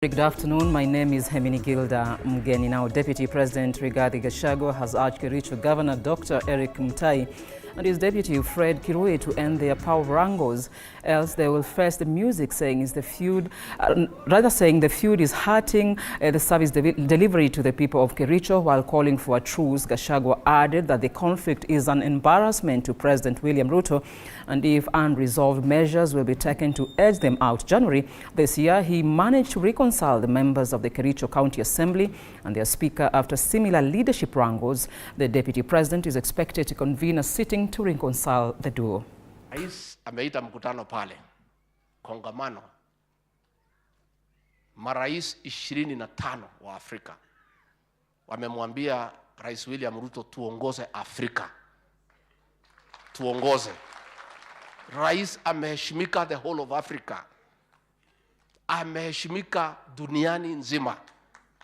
Good afternoon. My name is Hemini Gilda Mgeni. Now, Deputy President Rigathi Gachagua has urged Kericho Governor Dr. Eric Mutai and his deputy Fred Kirui to end their power wrangles, else they will face the music, saying the feud is hurting the service delivery to the people of Kericho. While calling for a truce, Gachagua added that the conflict is an embarrassment to President William Ruto, and if unresolved, measures will be taken to edge them out. January this year, he managed to reconcile the members of the Kericho County Assembly and their speaker after similar leadership wrangles. The deputy president is expected to convene a sitting to reconcile the duo. Rais ameita mkutano pale, kongamano, marais 25 wa Afrika wamemwambia Rais William Ruto tuongoze Afrika, tuongoze. Rais ameheshimika the whole of Africa, ameheshimika duniani nzima.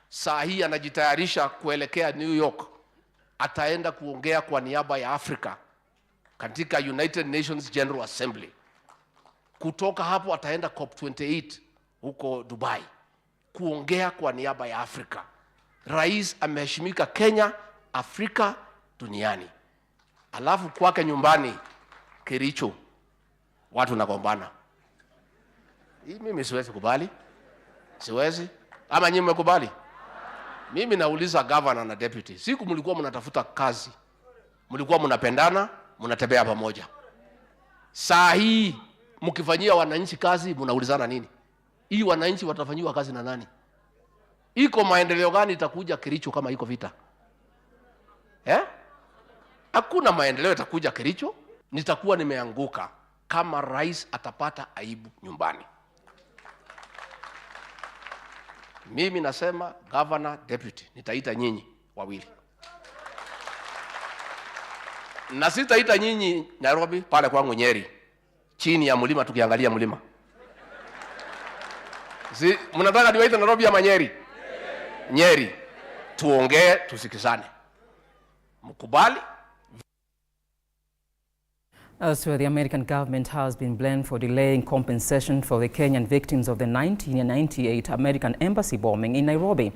Saa hii anajitayarisha kuelekea New York, ataenda kuongea kwa niaba ya Afrika katika United Nations General Assembly. Kutoka hapo ataenda COP28 huko Dubai kuongea kwa niaba ya Afrika. Rais ameheshimika Kenya, Afrika, duniani. Alafu kwake nyumbani Kericho watu nagombana. Hii mimi siwezi kubali. Siwezi. Ama nyinyi mmekubali? Mimi nauliza governor na deputy. Siku mlikuwa mnatafuta kazi, mlikuwa mnapendana, mnatembea pamoja. Saa hii mkifanyia wananchi kazi mnaulizana nini? Hii wananchi watafanyiwa kazi na nani? Iko maendeleo gani itakuja Kericho kama iko vita? Hakuna maendeleo itakuja Kericho. Nitakuwa nimeanguka kama rais atapata aibu nyumbani. Mimi nasema governor, deputy, nitaita nyinyi wawili. Na sitaita nyinyi Nairobi pale kwangu Nyeri, chini ya mlima tukiangalia mlima. Si mnataka niwaite Nairobi ama Nyeri? Nyeri. Tuongee, tusikizane. Mkubali. Elsewhere, the American government has been blamed for delaying compensation for the Kenyan victims of the 1998 American embassy bombing in Nairobi.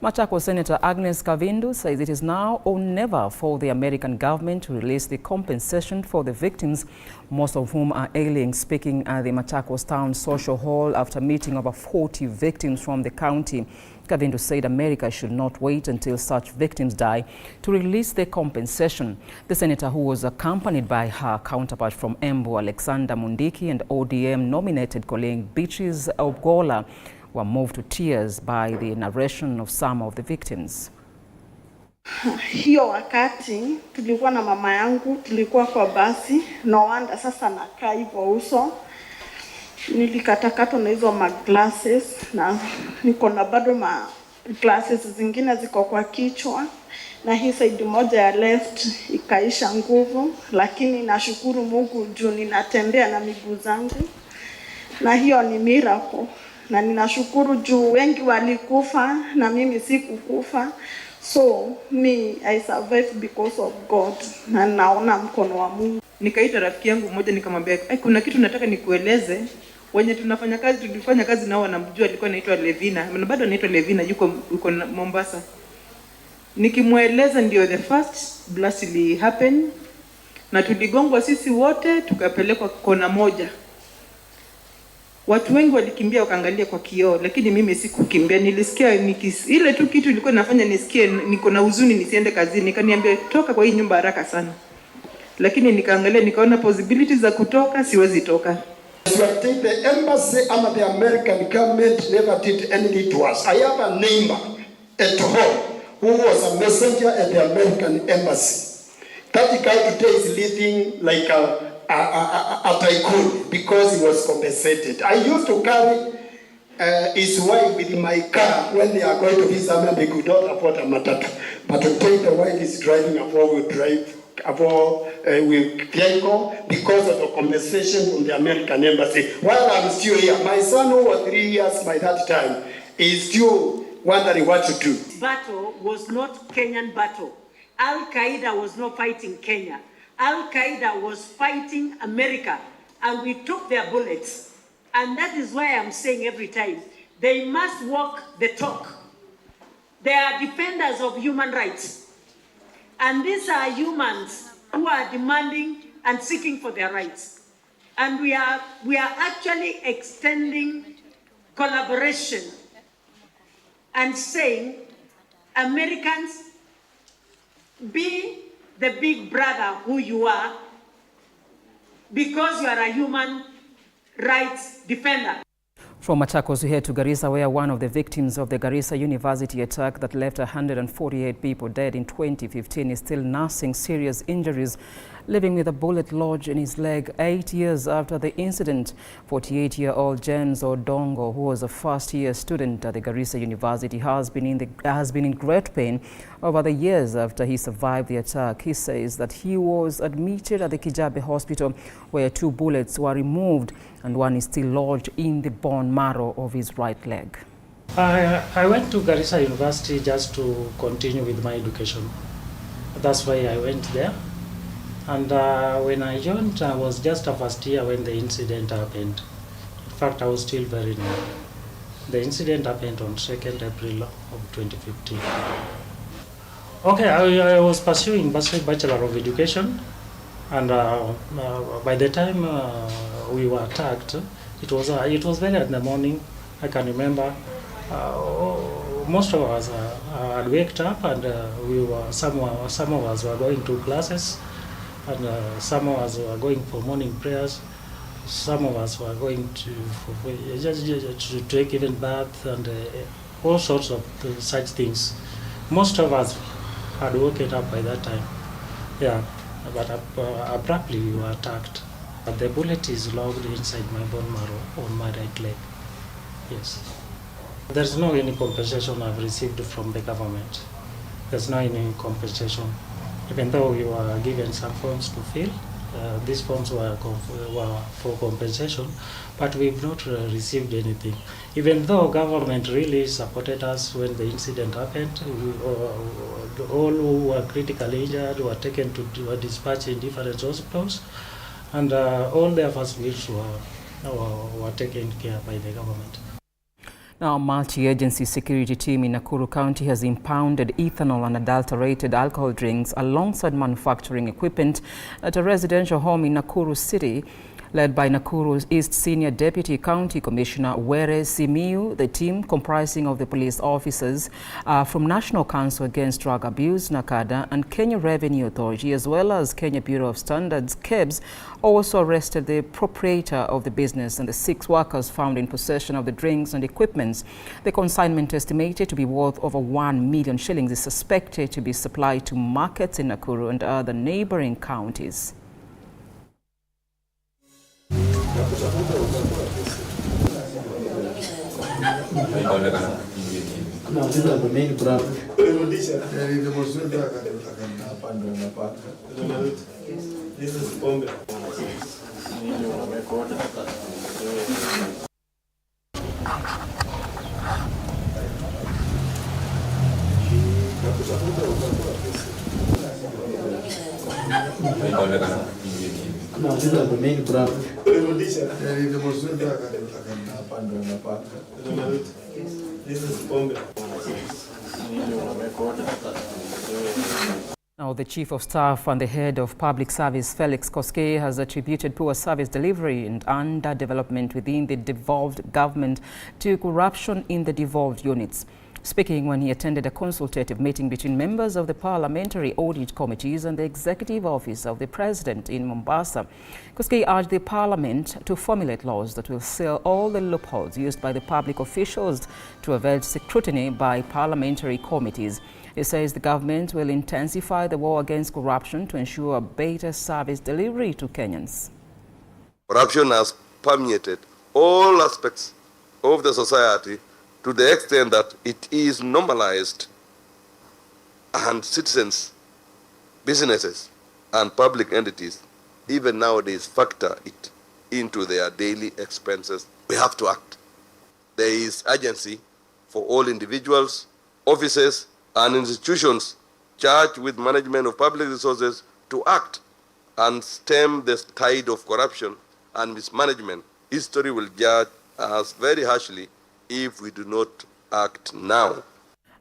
Machakos Senator Agnes Kavindu says it is now or never for the American government to release the compensation for the victims, most of whom are aliens. Speaking at the Machakos Town Social Hall after meeting over 40 victims from the county, Kavindu said America should not wait until such victims die to release their compensation. The senator, who was accompanied by her counterpart from EMBU, Alexander Mundiki, and ODM-nominated colleague Beatrice Ogola, were moved to tears by the narration of some of the victims. Hiyo wakati tulikuwa na mama yangu, tulikuwa kwa basi, no wonder sasa nakaa hivyo uso. Nilikatakatwa na hizo glasses na niko na bado glasses zingine ziko kwa kichwa, na hii side moja ya left ikaisha nguvu, lakini nashukuru Mungu juu ninatembea na miguu zangu, na hiyo ni miracle. Na ninashukuru juu wengi walikufa na mimi sikukufa. So I survived because of God, na naona mkono wa Mungu. Nikaita rafiki yangu mmoja nikamwambia, kuna kitu nataka nikueleze. Wenye tulifanya kazi nao wanamjua, alikuwa anaitwa Levina. Na bado anaitwa Levina, yuko Mombasa. Nikimweleza ndio the first blast ili happen, na tuligongwa sisi wote tukapelekwa kona moja. Watu wengi walikimbia wakaangalia kwa kioo, lakini mimi sikukimbia. Nilisikia ile tu kitu ilikuwa nafanya nisikie niko na huzuni nisiende kazini. Nikaniambia toka kwa hii nyumba haraka sana. Lakini nikaangalia nikaona possibilities za kutoka, siwezi toka. The embassy and the American government never did anything to us. I have a neighbor at home who was a messenger at the American embassy. That guy today is living like a tycoon because he was compensated. I used to carry his wife with my car when they are going to visit and they could not afford a matatu. But today the wife is driving a four-wheel drive with vehicle because of the compensation from the American embassy. While I'm still here, my son who was 3 years by that time is still wondering what to do. This battle was not Kenyan battle. Al-Qaeda was not fighting Kenya. Al-Qaeda was fighting America, and we took their bullets. And that is why I'm saying every time, They must walk the talk. They are defenders of human rights. And these are humans who are demanding and seeking for their rights. And we are actually extending collaboration and saying, Americans, be the big brother who you are, because you are a human rights defender. From Machakos, we head to Garissa, where one of the victims of the Garissa University attack that left 148 people dead in 2015 is still nursing serious injuries, living with a bullet lodged in his leg 8 years after the incident. 48-year-old James Odongo, who was a first-year student at the Garissa University, has been in great pain over the years after he survived the attack. He says that he was admitted at the Kijabe Hospital, where 2 bullets were removed and one is still lodged in the bone marrow of his right leg. I went to Garissa University just to continue with my education. That's why I went there. And when I joined, I was just a first year when the incident happened. In fact, I was still very new. The incident happened on 2nd April of 2015. Okay, I was pursuing Bachelor of Education, and by the time we were attacked, it was very in the morning. I can remember most of us had waked up, and some of us were going to classes, and some of us were going for morning prayers. Some of us were going to take even bath and all sorts of such things. Most of us had woken up by that time. Yeah, but abruptly we were attacked. But the bullet is lodged inside my bone marrow on my right leg. Yes. There's no any compensation I've received from the government. There's no any compensation. Even though we were given some forms to fill, these forms were for compensation, but we've not received anything. Even though government really supported us when the incident happened, all who were critically injured were dispatched in different hospitals, and all their facilities were taken care by the government. Now, a multi-agency security team in Nakuru County has impounded ethanol and adulterated alcohol drinks alongside manufacturing equipment at a residential home in Nakuru City. Led by Nakuru's East Senior Deputy County Commissioner WOES the team, comprising of the police officers from National Council Against Drug Abuse, NAKADA, and Kenya Revenue Authority, as well as Kenya Bureau of Standards, KEBS, also arrested the proprietor of the business and the 6 workers found in possession of the drinks and equipments. The consignment, estimated to be worth over 1 million shillings, is suspected to be supplied to markets in Nakuru and other neighboring counties. No, these are the main products. This is BOMBLAST. No, these are the main products. This is BOMBLAST. Now, the Chief of Staff and the Head of Public Service, Felix Koskei, has attributed poor service delivery and underdevelopment within the devolved government to corruption in the devolved units. Speaking when he attended a consultative meeting between members of the parliamentary audit committees and the executive office of the president in Mombasa, Koskei urged the parliament to formulate laws that will seal all the loopholes used by the public officials to avoid scrutiny by parliamentary committees. He says the government will intensify the war against corruption to ensure better service delivery to Kenyans. Corruption has permeated all aspects of the society to the extent that it is normalized, and citizens, businesses, and public entities even nowadays factor it into their daily expenses. We have to act. There is urgency for all individuals, offices, and institutions charged with management of public resources to act and stem the tide of corruption and mismanagement. History will judge us very harshly if we do not act now.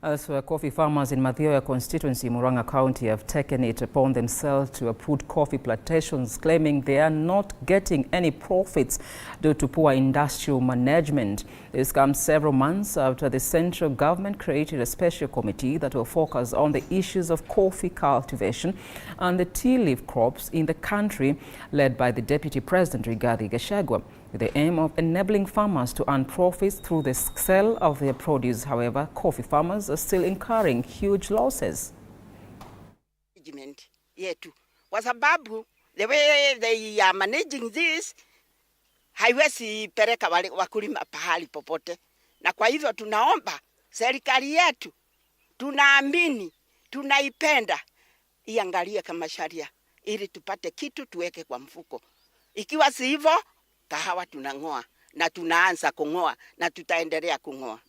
Elsewhere, coffee farmers in Mathioya constituency, MURANG'A County, have taken it upon themselves to uproot coffee plantations, claiming they are not getting any profits due to poor industrial management. This comes several months after the central government created a special committee that will focus on the issues of coffee cultivation and the tea leaf crops in the country, led by the Deputy President Rigathi Gachagua, with the aim of enabling farmers to earn profits through the sale of their produce. However, coffee farmers are still incurring huge losses. Kwa sababu the way they are managing this, haiwezi pereka wakulima pahali popote, na kwa hivyo tunaomba serikali yetu, tunaamini, tunaipenda, iangalie kama sharia ili tupate kitu tuweke kwa mfuko. Ikiwa si hivyo, kahawa tunang'oa na tunaanza kung'oa na tutaendelea kung'oa.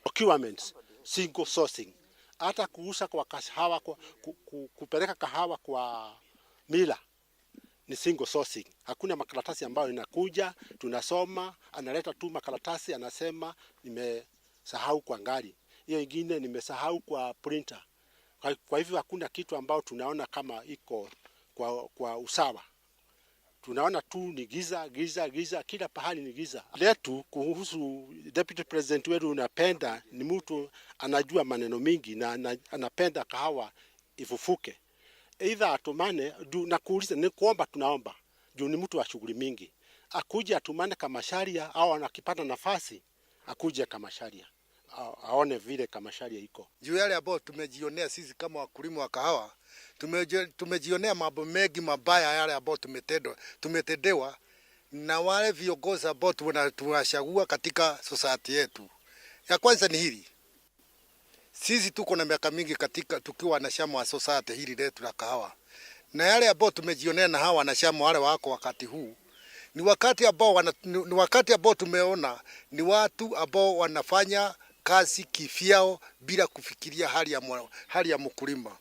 Procurement, single sourcing, hata kuuza kwa kahawa, kupeleka kahawa kwa mila ni single sourcing. Hakuna makaratasi ambayo inakuja, tunasoma, analeta tu makaratasi, anasema nimesahau kwa ngari, hiyo ingine nimesahau kwa printer. Kwa hivyo hakuna kitu ambao tunaona kama iko kwa usawa. Tunaona tu ni giza, kila pahali ni giza. Letu kuhusu Deputy President wetu unapenda ni mtu anajua maneno mingi na anapenda kahawa ifufuke. Either atumane, na kuuliza ni kuomba, tunaomba, juu ni mtu wa shughuli mingi. Akuje atumane kama sharia, au anakipata nafasi, akuje kama sharia. Aone vile kama sharia iko. Juu yale ambao tumejionea sisi kama wakulima wa kahawa, tumejionea mambo mengi mabaya yale ambao tumetendewa na wale viongozi ambao tunachagua katika society yetu. Ya kwanza ni hili. Sisi tuko na miaka mingi katika tukiwa na shamba wa society hili letu la kahawa. Na yale ambao tumejionea na hawa wanachama wale wako wakati huu ni wakati ambao tumeona ni watu ambao wanafanya kazi kifiao bila kufikiria hali ya mkulima.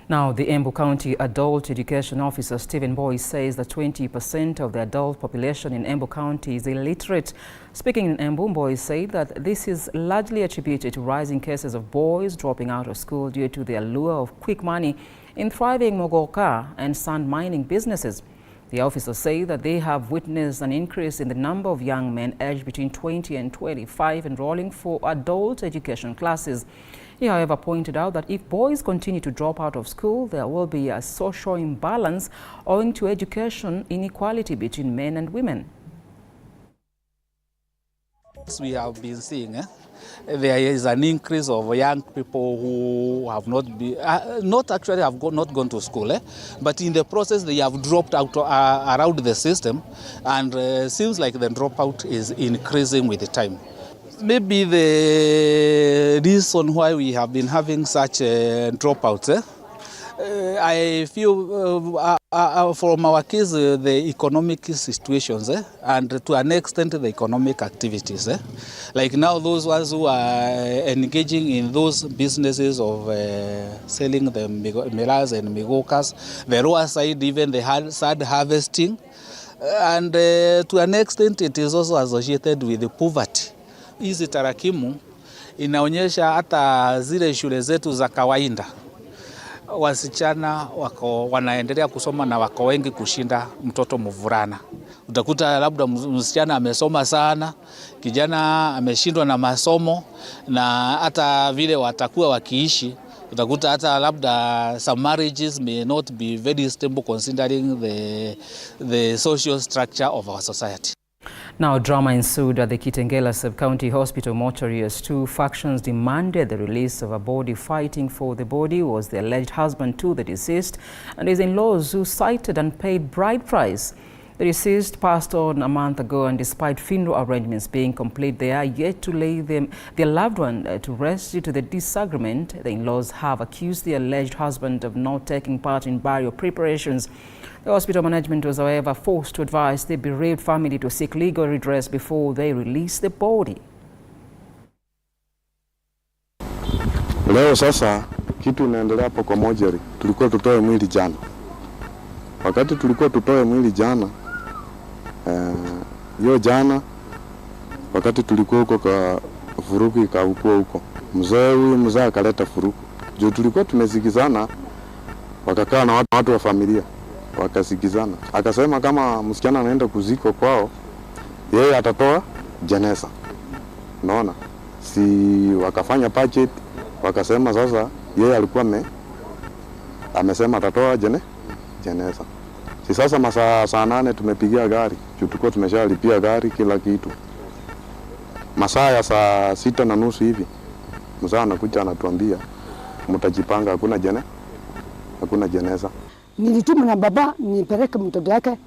Now, the EMBU County Adult Education Officer Stephen Boy says that 20% of the adult population in EMBU County is illiterate. Speaking in EMBU, Boy said that this is largely attributed to rising cases of boys dropping out of school due to the allure of quick money in thriving mogoka and sand mining businesses. The officers say that they have witnessed an increase in the number of young men aged between 20 and 25 enrolling for adult education classes. He, however, pointed out that if boys continue to drop out of school, there will be a social imbalance owing to education inequality between men and women. As we have been seeing, there is an increase of young people who have not gone to school, but in the process they have dropped out around the system, and seems like the dropout is increasing with the time. Maybe the reason why we have been having such dropouts, I feel from our case, the economic situations and to an extent the economic activities. Like now those ones who are engaging in those businesses of selling the milas and migokas, the raw side, even the side harvesting, and to an extent it is also associated with the poverty. Hizi tarakimu inaonyesha hata zile shule zetu za kawaida wasichana wanaendelea kusoma na wako wengi kushinda mtoto mvulana. Utakuta labda msichana amesoma sana, kijana ameshindwa na masomo, na hata vile watakuwa wakiishi utakuta hata labda some marriages may not be very stable considering the social structure of our society. Now, drama ensued at the Kitengela Sub-County Hospital mortuary as two factions demanded the release of a body. Fighting for the body was the alleged husband to the deceased and his in-laws, who cited unpaid bride price. The deceased passed on a month ago, and despite funeral arrangements being complete, they are yet to lay their loved one to rest due to the disagreement. The in-laws have accused the alleged husband of not taking part in burial preparations. The hospital management was, however, forced to advise the bereaved family to seek legal redress before they release the body. Leo sasa kitu inaendelea hapo kwa mortuary. Tulikuwa tutoe mwili jana. Wakati tulikuwa tutoe mwili jana, hiyo jana Wakati tulikuwa huko kwa furuku ikaukua huko. Mzee akaleta furuku. Juu tulikuwa tumesikizana, wakakaa na watu wa familia, wakasikizana. Akasema kama msichana anaenda kuziko kwao, yeye atatoa jeneza. Unaona? Si wakafanya budget, wakasema sasa yeye alikuwa amesema atatoa jeneza. Si sasa masaa saa 8 tumepigia gari. Tulikuwa tumeshalipia gari kila kitu. Masaa ya saa 6:30 hivi. Mzee anakuja anatuambia mtajipanga, hakuna jeneza. Nilituma na baba nipeleke mtoto yake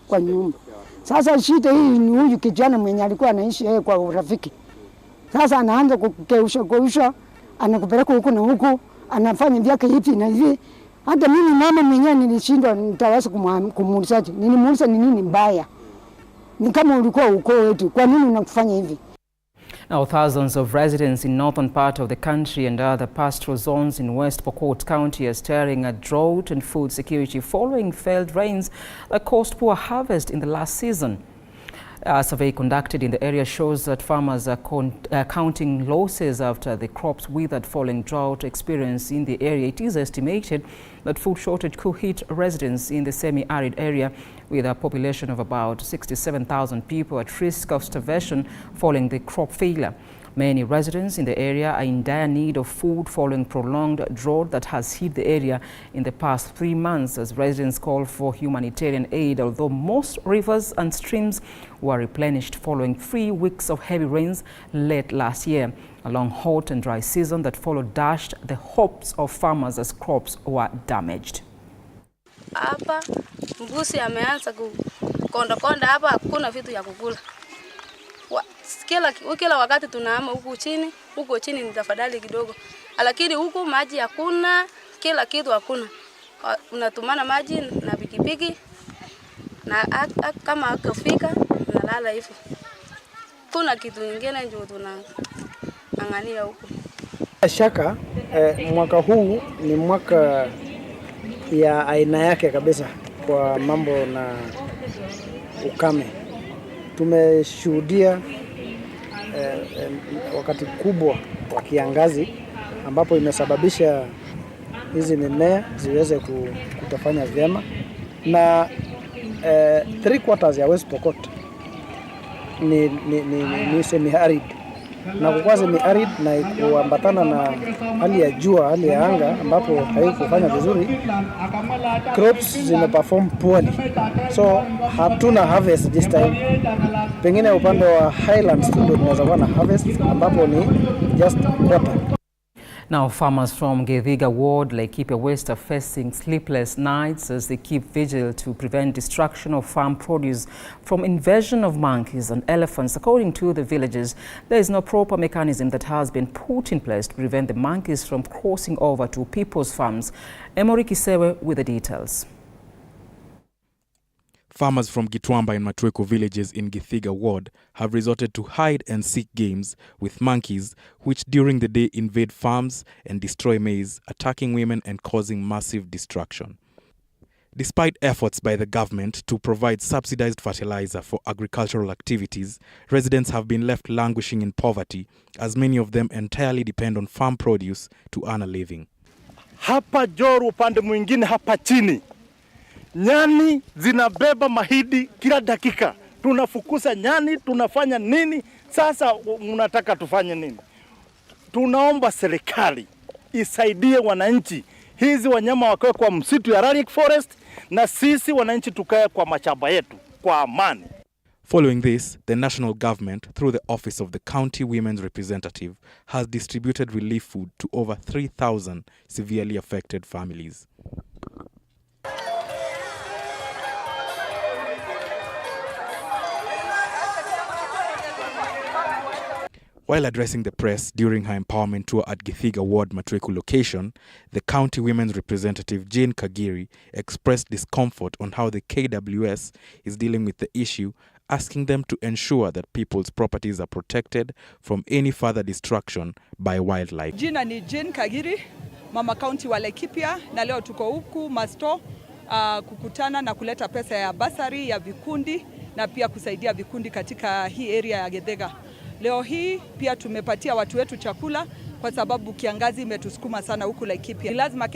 kwa nyumba. Sasa shida hii ni huyu kijana mwenye alikuwa anaishi yeye kwa urafiki. Sasa anaanza kukeusha, anakupeleka huku na huku, anafanya vyake hivi na hivi. Hata mimi mama mwenyewe nilishindwa nitaweza kumuulizaje. Nilimuuliza ni nini mbaya. Ni kama ulikuwa ukoo wetu, kwa nini unakufanya hivi? Now, thousands of residents in northern part of the country and other pastoral zones in West Pokot County are staring at drought and food security following failed rains that caused poor harvest in the last season. A survey conducted in the area shows that farmers are counting losses after the crops withered following drought experience in the area. It is estimated that food shortage could hit residents in the semi-arid area with a population of about 67,000 people at risk of starvation following the crop failure. Many residents in the area are in dire need of food following prolonged drought that has hit the area in the past 3 months as residents call for humanitarian aid, although most rivers and streams were replenished following 3 weeks of heavy rains late last year. A long hot and dry season that followed dashed the hopes of farmers as crops were damaged. Hapa mbuzi ameanza kukonda hapa, hakuna vitu ya kukula. Kila wakati tunahama huko chini ni tafadhali kidogo. Lakini huko maji hakuna, kila kitu hakuna. Unatumana maji na pikipiki na kama akafika nalala hivyo. Kuna kitu kingine ndio tunang'ang'ania huko. Shaka mwaka huu ni mwaka ya aina yake kabisa kwa mambo na ukame. Tumeshuhudia wakati kubwa wa kiangazi ambapo imesababisha hizi mimea ziweze kutofanya vyema, na 3/4 ya West Pokot ni semi-arid, na kwa semi-arid na kuambatana na hali ya jua, hali ya anga ambapo haikufanya vizuri, crops zimeperform poorly, so hatuna harvest this time. Pengine upande wa highlands ndio tunaweza kuwa na harvest ambapo ni just quarter. Now, farmers from Githiga Ward, Laikipia West are facing sleepless nights as they keep vigil to prevent destruction of farm produce from invasion of monkeys and elephants. According to the villagers, there is no proper mechanism that has been put in place to prevent the monkeys from crossing over to people's farms. Emory Kisewe with the details. Farmers from Gitwamba and Matweko villages in Githiga Ward have resorted to hide-and-seek games with monkeys, which during the day invade farms and destroy maize, attacking women and causing massive destruction. Despite efforts by the government to provide subsidized fertilizer for agricultural activities, residents have been left languishing in poverty, as many of them entirely depend on farm produce to earn a living. Hapa Joru upande mwingine hapa chini, nyani zinabeba mahidi kila dakika. Tunafukuza nyani, tunafanya nini? Sasa mnataka tufanye nini? Tunaomba serikali isaidie wananchi. Hizi wanyama wakae kwa msitu ya Raric Forest na sisi wananchi tukae kwa mashamba yetu kwa amani. Following this, the national government, through the office of the county women's representative, has distributed relief food to over 3,000 severely affected families. While addressing the press during her empowerment tour at Githiga Ward Matweko location, the county women's representative Jane Kagiri expressed discomfort on how the KWS is dealing with the issue, asking them to ensure that people's properties are protected from any further destruction by wildlife. Jina ni Jane Kagiri, mama county wa Laikipia, na leo tuko huku Masto kukutana na kuleta pesa ya basari ya vikundi na pia kusaidia vikundi katika hii area ya Githega. Leo hii pia tumepatia watu wetu chakula kwa sababu kiangazi imetusukuma sana huku Laikipia. Ni lazima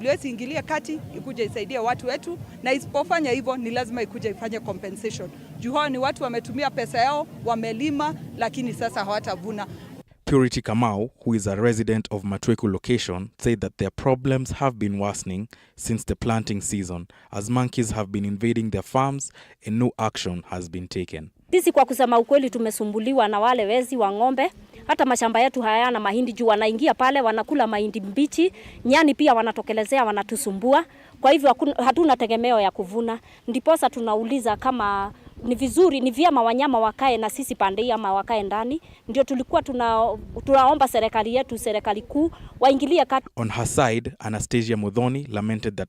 WOES ingilie kati, ikuje isaidie watu wetu, na isipofanya hivyo ni lazima ikuje ifanye compensation. Juu hao ni watu wametumia pesa yao, wamelima, lakini sasa hawatavuna. Purity Kamau, who is a resident of Matweku location, said that their problems have been worsening since the planting season, as monkeys have been invading their farms and no action has been taken. Sisi kwa kusema ukweli tumesumbuliwa na wale wezi wa ng'ombe. Hata mashamba yetu hayana mahindi juu wanaingia pale wanakula mahindi mbichi. Nyani pia wanatokelezea wanatusumbua. Kwa hivyo hatuna tegemeo ya kuvuna. Ndiposa tunauliza kama ni vizuri, ni vyema wanyama wakae na sisi pande hii ama wakae ndani. Ndio tulikuwa tunaomba serikali yetu, serikali kuu waingilie kati. On her side, Anastasia Muthoni lamented that